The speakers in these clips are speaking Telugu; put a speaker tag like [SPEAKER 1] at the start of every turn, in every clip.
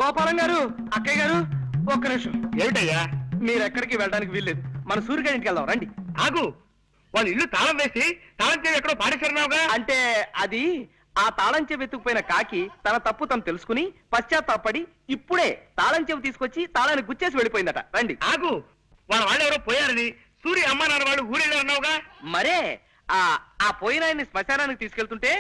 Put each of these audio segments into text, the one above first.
[SPEAKER 1] గోపాలం గారు, అక్కయ్య గారు, ఒక్క నిమిషం.
[SPEAKER 2] ఏమిటయ్యా?
[SPEAKER 1] మీరెక్కడికి వెళ్ళడానికి వీల్లేదు, మన సూర్యగారి ఇంటికి వెళ్దాం రండి.
[SPEAKER 2] ఆగు, వాళ్ళు ఇల్లు తాళం వేసి తాళం చెవి ఎక్కడో పాడేశారున్నావుగా.
[SPEAKER 1] అంటే అది ఆ తాళం చెవి ఎత్తుకుపోయిన కాకి తన తప్పు తను తెలుసుకుని పశ్చాత్తాపడి ఇప్పుడే తాళం చెవి తీసుకొచ్చి తాళాన్ని గుచ్చేసి వెళ్ళిపోయిందట. రండి.
[SPEAKER 2] ఆగు, వాళ్ళు ఎవరో పోయారని సూర్య అమ్మ నాన్న వాళ్ళు ఊరెళ్ళారన్నావుగా.
[SPEAKER 1] మరే ఆ పోయిన ఆయన్ని శ్మశానానికి తీసుకెళ్తుంటే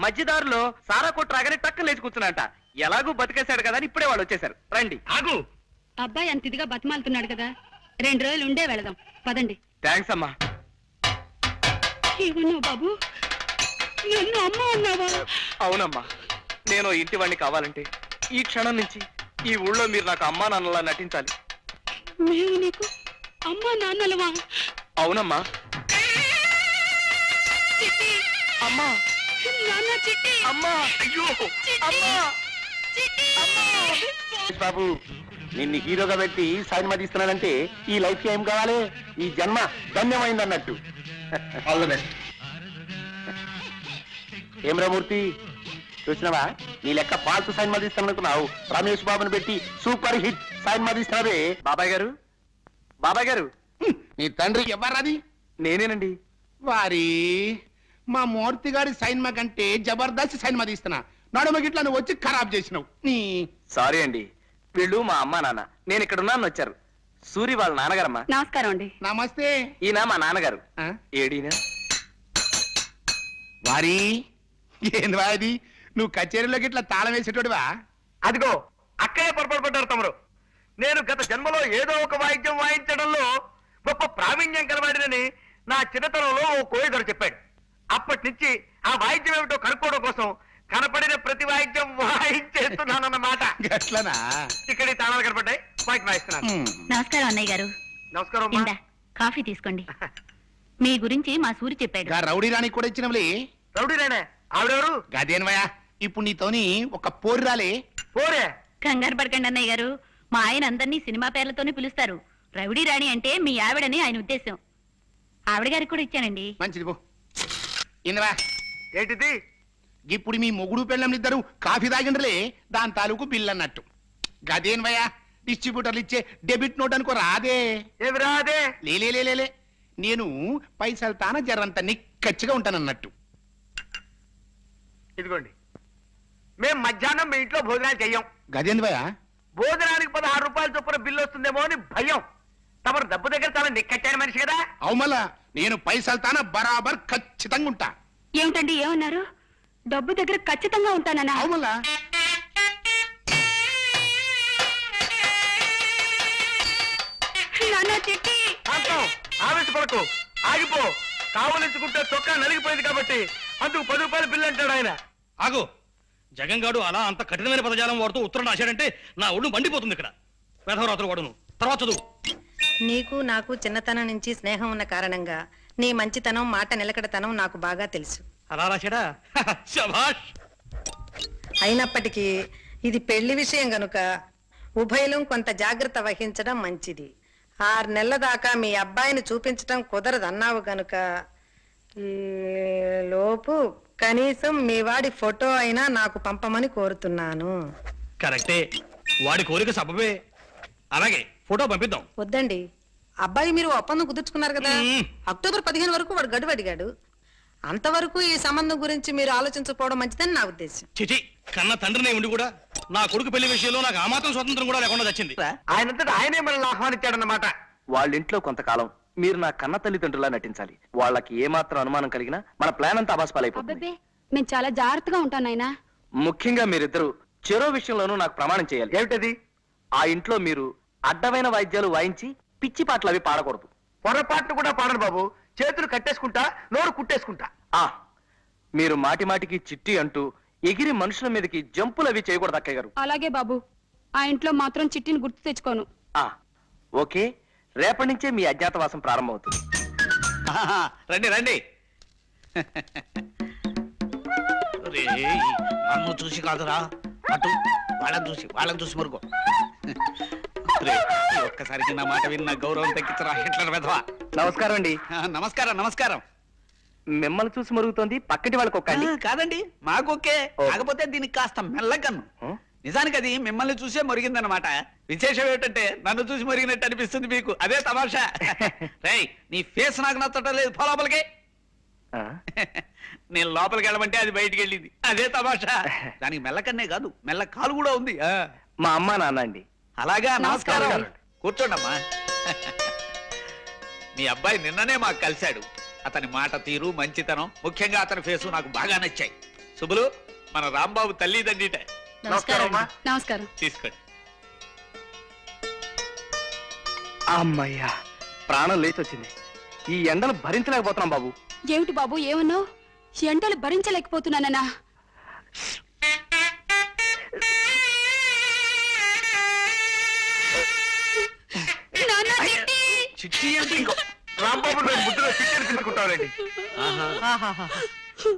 [SPEAKER 1] మధ్యదారులో సారా కొట్టు రాగానే టక్కన లేచి కూర్చున్నాంట. ఎలాగూ బతికేశాడు కదా అని ఇప్పుడే వాళ్ళు వచ్చేసారు. రండి.
[SPEAKER 2] ఆగు,
[SPEAKER 3] అబ్బాయి అంత ఇదిగా బతిమాలుతున్నాడు కదా, 2 రోజులు ఉండే వెళదాం. పదండి.
[SPEAKER 1] థ్యాంక్స్ అమ్మా.
[SPEAKER 3] ఏమన్నావు బాబు? నన్ను అమ్మ అన్నావా?
[SPEAKER 1] అవునమ్మా, నేను ఇంటి వాడిని కావాలంటే ఈ క్షణం నుంచి ఈ ఊళ్ళో మీరు నాకు అమ్మా నాన్నలా నటించాలి.
[SPEAKER 3] మేము నీకు అమ్మా నాన్నలవా?
[SPEAKER 1] అవునమ్మా. అమ్మా,
[SPEAKER 3] నాన్న చిట్టి,
[SPEAKER 1] అమ్మా,
[SPEAKER 2] అయ్యో
[SPEAKER 1] అమ్మా, అమ్మా.
[SPEAKER 4] బాబు, నిన్ను హీరోగా పెట్టి సినిమా తీస్తున్నానంటే ఈ లైఫ్ ఏం కావాలి? ఈ జన్మ ధన్యమైంది అన్నట్టు. All the best. ఏం రామూర్తి, చూసినావా? నీ లెక్క పాల్తు సినిమా తీస్తాననుకున్నావు, రమేష్ బాబుని పెట్టి సూపర్ హిట్ సినిమా తీస్తున్నావే.
[SPEAKER 1] బాబాయ్ గారు, బాబాయ్ గారు,
[SPEAKER 5] నీ తండ్రి ఎవరది?
[SPEAKER 1] నేనేనండి.
[SPEAKER 5] వారి మా మూర్తి గారి సైన్మా కంటే జబర్దస్త్ సైన్మా తీస్తున్నా, నడుమ గిట్లా నువ్వు వచ్చి ఖరాబ్ చేసినావు.
[SPEAKER 1] సారీ అండి, వీళ్ళు మా అమ్మా నాన్న, నేను ఇక్కడ ఉన్నాను వచ్చారు. సూరి వాళ్ళ నాన్నగారమ్మా.
[SPEAKER 3] నమస్కారం అండి.
[SPEAKER 5] నమస్తే.
[SPEAKER 1] ఈయన మా నాన్నగారు.
[SPEAKER 5] ఆ?
[SPEAKER 1] ఏడీనా?
[SPEAKER 5] వారి ఏందివా అది? నువ్వు కచేరీలోకి ఇట్లా తాళం వేసేటోడివా?
[SPEAKER 2] అదిగో అక్కడే పొరపాటు పడ్డారు తమరు. నేను గత జన్మలో ఏదో ఒక వాయిద్యం వాయించడంలో గొప్ప ప్రావీణ్యం కలవాడినని నా చిన్నతనంలో ఓ కోయిదరు చెప్పాడు. అప్పటి నుంచి ఆ వాయిద్యం ఏమిటో కనుక్కోవడం కోసం కనపడిన ప్రతి వాయిద్యం వాయించేస్తున్నానన్నమాట.
[SPEAKER 5] గట్లనా?
[SPEAKER 2] ఇక్కడ ఈ తాళాలు కనపడ్డాయి, వాయికి వాయిస్తున్నాను.
[SPEAKER 3] నమస్కారం అన్నయ్య గారు.
[SPEAKER 2] నమస్కారం అమ్మా.
[SPEAKER 3] ఇందా కాఫీ తీసుకోండి. మీ గురించి మా సూరి చెప్పాడు.
[SPEAKER 5] గా రౌడీ రాణి కూడా ఇచ్చినవులే.
[SPEAKER 2] రౌడీ రానే ఆవిడెవరు?
[SPEAKER 5] గదేన్వయా, ఇప్పుడు నీతోని ఒక పోరు రాలే.
[SPEAKER 2] పోరే?
[SPEAKER 3] కంగారు పడకండి అన్నయ్య గారు, మా ఆయన అందరినీ సినిమా పేర్లతోనే పిలుస్తారు. రౌడీ రాణి అంటే మీ ఆవిడని ఆయన ఉద్దేశం. ఆవిడ గారికి కూడా ఇచ్చానండి.
[SPEAKER 5] మంచిది పో. ఇందవా,
[SPEAKER 2] ఏంటిది?
[SPEAKER 5] ఇప్పుడు మీ మొగుడు పెళ్ళం ఇద్దరు కాఫీ తాగిండ్రలే, దాని తాలూకు బిల్ అన్నట్టు. గదేన్వయా, డిస్ట్రిబ్యూటర్లు ఇచ్చే డెబిట్ నోట్ అనుకో రాదే.
[SPEAKER 2] ఏమి రాదే?
[SPEAKER 5] లేలే, నేను పైసలు తాన జరంత నిక్కచ్చిగా ఉంటానన్నట్టు.
[SPEAKER 2] ఇదిగోండి, మేం మధ్యాహ్నం మీ ఇంట్లో భోజనాలు చెయ్యం.
[SPEAKER 5] గదేంద్వయా?
[SPEAKER 2] భోజనానికి 16 రూపాయల చొప్పున బిల్లు వస్తుందేమో అని భయం. తమరు డబ్బు దగ్గర చాలా నిక్కచ్చాని మనిషి కదా.
[SPEAKER 5] అవుమల్లా, నేను పైసలు తాన బరాబర్ ఖచ్చితంగా ఉంటా.
[SPEAKER 3] ఏమిటండి, ఏమన్నారు? డబ్బు దగ్గర ఖచ్చితంగా ఉంటానన్నా?
[SPEAKER 5] అవుమల్లా.
[SPEAKER 2] ఆవేశపడకు, ఆగిపో. కావలించుకుంటే చొక్కా నలిగిపోయింది కాబట్టి అందుకు 10 రూపాయల బిల్లు అంటాడు ఆయన.
[SPEAKER 6] ఆగు, జగంగాడు అలా అంత కఠినమైన పదజాలం వాడుతూ ఉత్తరం రాశాడంటే నా ఒళ్ళు మండిపోతుంది. ఇక్కడ వేధవరాత్రులు వాడును. తర్వాత చదువు.
[SPEAKER 7] నీకు నాకు చిన్నతనం నుంచి స్నేహం ఉన్న కారణంగా నీ మంచితనం, మాట నిలకడతనం నాకు బాగా తెలుసు.
[SPEAKER 6] అలా రాశాడా? శభాష్.
[SPEAKER 7] అయినప్పటికీ ఇది పెళ్లి విషయం గనుక ఉభయలం కొంత జాగ్రత్త వహించడం మంచిది. 6 నెలల దాకా మీ అబ్బాయిని చూపించడం కుదరదన్నావు గనుక ఈ లోపు కనీసం మీ వాడి ఫోటో అయినా నాకు పంపమని కోరుతున్నాను.
[SPEAKER 6] కరెక్టే, వాడి కోరిక సబబే. అలాగే ఫోటో పంపిద్దాం.
[SPEAKER 7] వద్దండి, అబ్బాయి మీరు ఒప్పందం కుదుర్చుకున్నారు కదా. అక్టోబర్ 15 వరకు వాడు గడువు అడిగాడు. అంతవరకు ఈ సంబంధం గురించి మీరు ఆలోచించకపోవడం మంచిదని నా ఉద్దేశం.
[SPEAKER 6] చిచి, కన్న తండ్రినే ఉండి కూడా నా కొడుకు పెళ్లి విషయంలో నాకు ఆ మాత్రం స్వతంత్రం కూడా లేకుండా వచ్చింది.
[SPEAKER 2] ఆయనంతటా ఆయనే మనల్ని ఆహ్వానించాడన్నమాట.
[SPEAKER 1] వాళ్ళ ఇంట్లో కొంతకాలం మీరు నా కన్న తల్లిదండ్రులా నటించాలి. వాళ్ళకి ఏమాత్రం అనుమానం కలిగినా మన ప్లాన్ అంతా అబాస్పాలైపోతుంది.
[SPEAKER 3] మేము చాలా జాగ్రత్తగా ఉంటాం నాయనా.
[SPEAKER 1] ముఖ్యంగా మీరిద్దరు చెరో విషయంలోనూ నాకు ప్రమాణం చేయాలి.
[SPEAKER 2] ఏమిటది?
[SPEAKER 1] ఆ ఇంట్లో మీరు అడ్డమైన వాయిద్యాలు వాయించి పిచ్చి పాటలు అవి పాడకూడదు.
[SPEAKER 2] పొరపాట్లు కూడా పాడను బాబు. చేతులు కట్టేసుకుంటా, నోరు కుట్టేసుకుంటా.
[SPEAKER 1] మీరు మాటి మాటికి చిట్టి అంటూ ఎగిరి మనుషుల మీదకి జంపులు అవి చేయకూడదు అక్కయ్య గారు.
[SPEAKER 3] అలాగే బాబు, ఆ ఇంట్లో మాత్రం చిట్టిని గుర్తు తెచ్చుకోను.
[SPEAKER 1] ఓకే, రేపటి నుంచే మీ అజ్ఞాతవాసం ప్రారంభమవుతుంది.
[SPEAKER 6] రండి రండి. నన్ను చూసి కాదురా, అటు వాళ్ళని చూసి మరుగో. ఒక్కసారికి నా మాట విన్న గౌరవం తగ్గించరా హిట్లర్ వెధవా.
[SPEAKER 1] నమస్కారం అండి.
[SPEAKER 6] నమస్కారం.
[SPEAKER 1] మిమ్మల్ని చూసి మరుగుతోంది, పక్కటి వాళ్ళకి ఒక్క
[SPEAKER 6] కాదండి, మాకొకే. కాకపోతే దీనికి కాస్త మెల్లగన్ను.
[SPEAKER 8] నిజానికి అది మిమ్మల్ని చూసే మురిగిందనమాట. విశేషం ఏమిటంటే నన్ను చూసి మురిగినట్టు అనిపిస్తుంది మీకు. అదే తమాషా. రేయ్, నీ ఫేస్ నాకు నచ్చటం లేదు, పో లోపలికి. నేను లోపలికి వెళ్ళమంటే అది బయటికి వెళ్ళింది. అదే తమాషా. దానికి మెల్లకన్నే కాదు, మెల్ల కాలు కూడా ఉంది.
[SPEAKER 1] మా అమ్మ నాన్న అండి.
[SPEAKER 8] అలాగా,
[SPEAKER 3] నమస్కారం.
[SPEAKER 8] నమస్కారం. కూర్చోండమ్మా. మీ అబ్బాయి నిన్ననే మాకు కలిశాడు. అతని మాట తీరు, మంచితనం, ముఖ్యంగా అతని ఫేసు నాకు బాగా నచ్చాయి. శుభులు, మన రాంబాబు తల్లిదండ్రిట.
[SPEAKER 3] నమస్కారం.
[SPEAKER 8] తీసుకోండి.
[SPEAKER 1] అమ్మయ్యా, ప్రాణం లేచి వచ్చింది. ఈ ఎండలు భరించలేకపోతున్నాం బాబు.
[SPEAKER 3] ఏమిటి బాబు ఏమన్నావు? ఎండలు భరించలేకపోతున్నానన్నా?
[SPEAKER 8] చిట్టి అంటే ఇంకో
[SPEAKER 2] రాంబాబు నేను ముద్దులో చికెన్ తీసుకుంటానండి.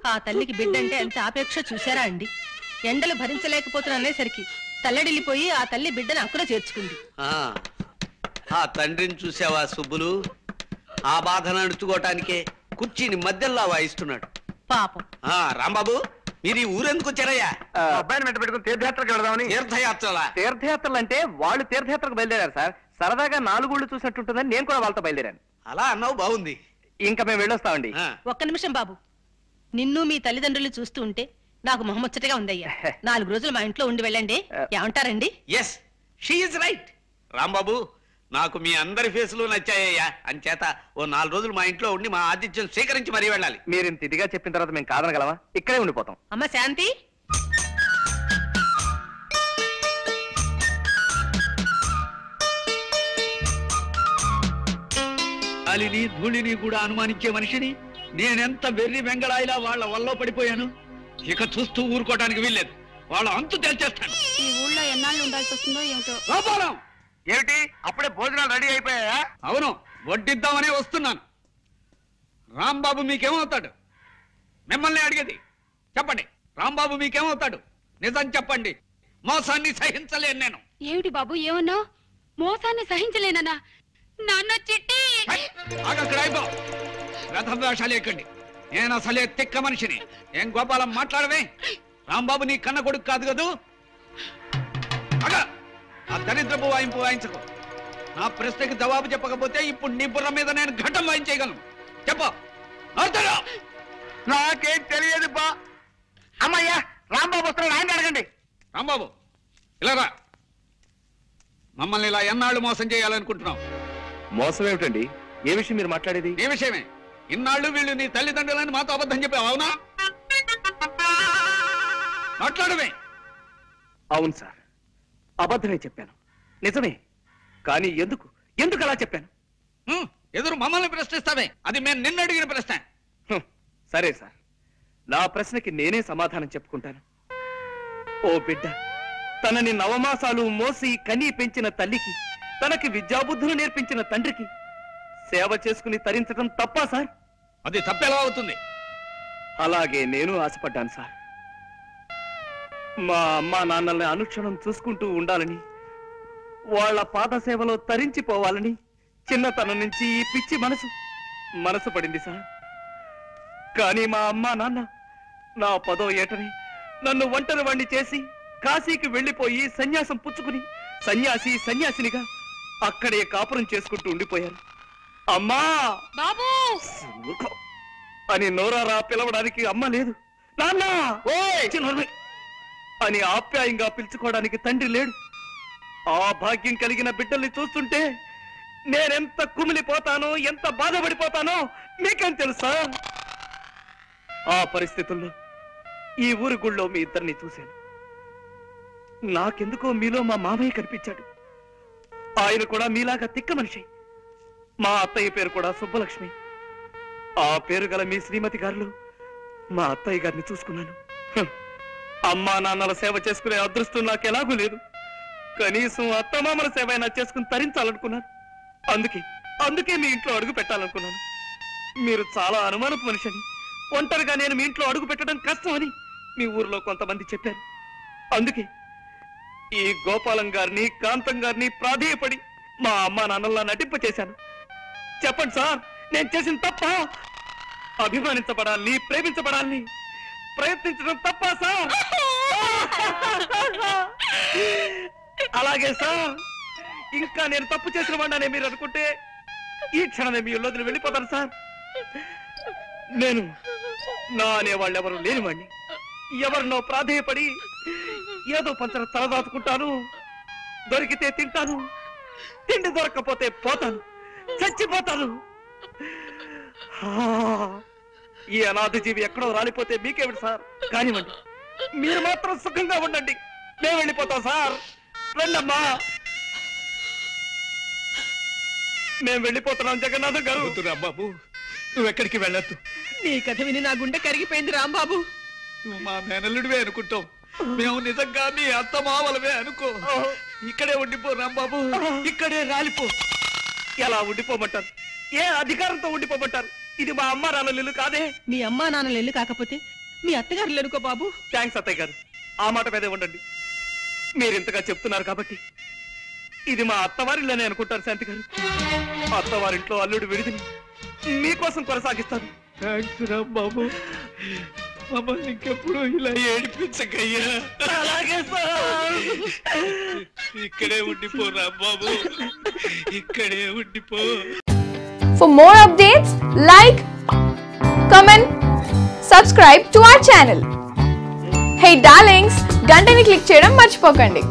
[SPEAKER 7] ఆ తల్లికి బిడ్డ అంటే ఎంత ఆపేక్ష చూసారా అండి. ఎండలు భరించలేకపోతున్నసరికి తల్లడిల్లిపోయి ఆ తల్లి బిడ్డను అక్కున చేర్చుకుంది.
[SPEAKER 8] ఆ తండ్రిని చూసావా సుబ్బులు? ఆ బాధను అణుచుకోవటానికే కుర్చీని మధ్యలో వాయిస్తున్నాడు
[SPEAKER 7] పాపం.
[SPEAKER 8] రాంబాబు, మీరు ఈ ఊరెందుకు వచ్చారయ్యా?
[SPEAKER 2] అబ్బాయిని వెంట పెట్టుకుని తీర్థయాత్రకు వెళదామని.
[SPEAKER 8] తీర్థయాత్రలా?
[SPEAKER 1] తీర్థయాత్రలు అంటే వాళ్ళు తీర్థయాత్రకు బయలుదేరారు సార్. సరదాగా 4 ఊళ్ళు చూసినట్టుంటుందని నేను కూడా వాళ్ళతో బయలుదేరాను.
[SPEAKER 8] అలా అన్నావు, బాగుంది.
[SPEAKER 1] ఇంకా మేము వెళ్ళొస్తామండి.
[SPEAKER 7] ఒక్క నిమిషం బాబు, నిన్ను మీ తల్లిదండ్రులు చూస్తూ ఉంటే నాకు మొహముచ్చటగా ఉందయ్యా. 4 రోజులు మా ఇంట్లో ఉండి వెళ్ళండి. ఏమంటారండి?
[SPEAKER 8] Yes, she is right. Rambabu, నాకు మీ అందరి ఫేసులు నచ్చాయ్యా. అంచేత ఓ 4 రోజులు మా ఇంట్లో ఉండి మా ఆతిథ్యం స్వీకరించి మరీ వెళ్ళాలి.
[SPEAKER 1] మీరు ఇంత ఇదిగా చెప్పిన తర్వాత మేము కాదనగలమా? ఇక్కడే ఉండిపోతాం.
[SPEAKER 7] అమ్మ శాంతి,
[SPEAKER 8] గాలిని ధూళిని కూడా అనుమానించే మనిషిని నేనెంత వెర్రి వెంగళాయిలా వాళ్ళ వల్ల పడిపోయాను. ఇక చూస్తూ ఊరుకోవడానికి వీల్లేదు. వాళ్ళ అంతు తేల్చేస్తాను.
[SPEAKER 3] ఈ ఊళ్ళో ఎన్నాళ్ళు ఉండాల్సి వస్తుందో ఏమిటో.
[SPEAKER 8] గోపాలం!
[SPEAKER 2] ఏమిటి అప్పుడే భోజనాలు రెడీ అయిపోయాయా?
[SPEAKER 8] అవును, వడ్డిద్దామనే వస్తున్నాను. రాంబాబు మీకేమవుతాడు? మిమ్మల్ని అడిగేది. చెప్పండి, రాంబాబు మీకేమవుతాడు? నిజం చెప్పండి. మోసాన్ని సహించలేను నేను.
[SPEAKER 3] ఏమిటి బాబు ఏమన్నావు? మోసాన్ని సహించలేనన్నా? నాన్న చిట్టి!
[SPEAKER 8] అక్కడ అయిపో. రథం వేషాలు ఎక్కండి. నేను అసలే తిక్క మనిషిని. ఏం గోపాలం మాట్లాడవే? రాంబాబు నీ కన్న కొడుకు కాదు కదూ? అగా ఆ దరిద్రపు వాయింపు వాయించకు. నా ప్రశ్నకి జవాబు చెప్పకపోతే ఇప్పుడు నీ బుర్ర మీద నేను ఘటం వాయించేయగలను. చెప్పు.
[SPEAKER 2] నాకేం తెలియదు బా. అమ్మయ్యా, రాంబాబు వస్తున్నాడు, ఆయన అడగండి.
[SPEAKER 8] రాంబాబు, ఇలా రా. మమ్మల్ని ఇలా ఎన్నాళ్ళు మోసం చేయాలనుకుంటున్నావు?
[SPEAKER 1] మోసం ఏమిటండి? ఏ విషయం మీరు మాట్లాడేది?
[SPEAKER 8] నీ విషయమే. ఇన్నాళ్ళు వీళ్ళు నీ తల్లిదండ్రులని మాతో అబద్ధం చెప్పావు, అవునా? మాట్లాడమే.
[SPEAKER 1] అవును సార్, అబద్ధమే చెప్పాను. నిజమే. కానీ ఎందుకు ఎందుకు అలా చెప్పాను?
[SPEAKER 8] ఎదురు మమ్మల్ని ప్రశ్నిస్తావే? అది మేము నిన్ను అడిగిన ప్రశ్న.
[SPEAKER 1] సరే సార్, నా ప్రశ్నకి నేనే సమాధానం చెప్పుకుంటాను. ఓ బిడ్డ, తనని 9 మాసాలు మోసి కనీ పెంచిన తల్లికి, తనకి విద్యాబుద్ధులు నేర్పించిన తండ్రికి సేవ చేసుకుని తరించడం తప్పా సార్?
[SPEAKER 8] అది తప్పెలా అవుతుంది?
[SPEAKER 1] అలాగే నేను ఆశపడ్డాను సార్. మా అమ్మా నాన్నల్ని అనుక్షణం చూసుకుంటూ ఉండాలని, వాళ్ళ పాద సేవలో తరించిపోవాలని చిన్నతనం నుంచి ఈ పిచ్చి మనసు పడింది సార్. కానీ మా అమ్మా నాన్న నా 10వ ఏటని నన్ను ఒంటరి వాణ్ణి చేసి కాశీకి వెళ్లిపోయి సన్యాసం పుచ్చుకుని సన్యాసినిగా అక్కడే కాపురం చేసుకుంటూ ఉండిపోయారు. అమ్మా
[SPEAKER 3] బాబు
[SPEAKER 1] అని నోరారా పిలవడానికి అమ్మ లేదు, నాన్న అని ఆప్యాయంగా పిలుచుకోవడానికి తండ్రి లేడు. ఆ భాగ్యం కలిగిన బిడ్డల్ని చూస్తుంటే నేనెంత కుమిలిపోతానో, ఎంత బాధపడిపోతానో మీకేం తెలుసా? ఆ పరిస్థితుల్లో ఈ ఊరి గుళ్ళో మీ ఇద్దరిని చూశాను. నాకెందుకో మీలో మా మామయ్య కనిపించాడు. ఆయన కూడా మీలాగా తిక్క మనిషి. మా అత్తయ్య పేరు కూడా సుబ్బలక్ష్మి. ఆ పేరు గల మీ శ్రీమతి గారు మా అత్తయ్య గారిని చూసుకున్నాను. అమ్మా నాన్నల సేవ చేసుకునే అదృష్టం నాకు ఎలాగూ లేదు. కనీసం అత్తమామల సేవ అయినా చేసుకుని తరించాలనుకున్నాను. అందుకే మీ ఇంట్లో అడుగు పెట్టాలనుకున్నాను. మీరు చాలా అనుమానపు మనిషిని, ఒంటరిగా నేను మీ ఇంట్లో అడుగు పెట్టడం కష్టమని మీ ఊర్లో కొంతమంది చెప్పారు. అందుకే ఈ గోపాలం గారిని, కాంతం గారిని ప్రాధేయపడి మా అమ్మా నాన్నల్లా నటింపచేశాను. చెప్పండి సార్, నేను చేసిన తప్ప? అభిమానించబడాలని, ప్రేమించబడాలని ప్రయత్నించడం తప్ప సార్? అలాగే సార్, ఇంకా నేను తప్పు చేసిన వాడినే మీరు అనుకుంటే ఈ క్షణమే మీ ఇల్లు వెళ్ళిపోతాను సార్. నేను నా అనేవాళ్ళు ఎవరు లేనివాడిని. ఎవరినో ప్రాధేయపడి ఏదో పంచర తలదాచుకుంటాను. దొరికితే తింటాను, తిండి దొరక్కపోతే పోతాను, చచ్చిపోతాను. ఈ అనాథ జీవి ఎక్కడో రాలిపోతే మీకేమిటి సార్? కానివ్వండి, మీరు మాత్రం సుఖంగా ఉండండి. మేము వెళ్ళిపోతాం సార్. రండమ్మా, మేము వెళ్ళిపోతున్నాం. జగన్నాథం గారు.
[SPEAKER 8] రాంబాబు, నువ్వెక్కడికి వెళ్ళొద్దు.
[SPEAKER 9] నీ కథ విని నా గుండె కరిగిపోయింది రాంబాబు.
[SPEAKER 8] నువ్వు మా మేనల్లుడివే అనుకుంటావు, మేము నిజంగా మీ అత్త మావలవే అనుకో. ఇక్కడే ఉండిపో రాంబాబు, ఇక్కడే రాలిపో.
[SPEAKER 1] ఎలా ఉండిపోమంటారు? ఏ అధికారంతో ఉండిపోమంటారు? ఇది మా అమ్మ నాన్నల ఇల్లు కాదే.
[SPEAKER 9] మీ అమ్మా నాన్నలు ఇల్లు కాకపోతే మీ అత్తగారులు ఎనుకో బాబు.
[SPEAKER 1] థ్యాంక్స్ అత్తయ్య గారు, ఆ మాట మీదే ఉండండి. మీరింతగా చెప్తున్నారు కాబట్టి ఇది మా అత్తవారిల్లోనే అనుకుంటారు శాంతి గారు. అత్తవారింట్లో అల్లుడు విడిదిని మీకోసం కొనసాగిస్తాను.
[SPEAKER 8] థ్యాంక్స్ రాంబాబు, మమ్మల్ని ఇంకెప్పుడు ఇలా ఏడిపించకయ్యా.
[SPEAKER 1] అలాగే సార్.
[SPEAKER 8] ఇక్కడే ఉండిపో రాంబాబు, ఇక్కడే ఉండిపో.
[SPEAKER 10] For more updates, like, comment, subscribe to our channel. Hey darlings, గంటని click చేయడం మర్చిపోకండి.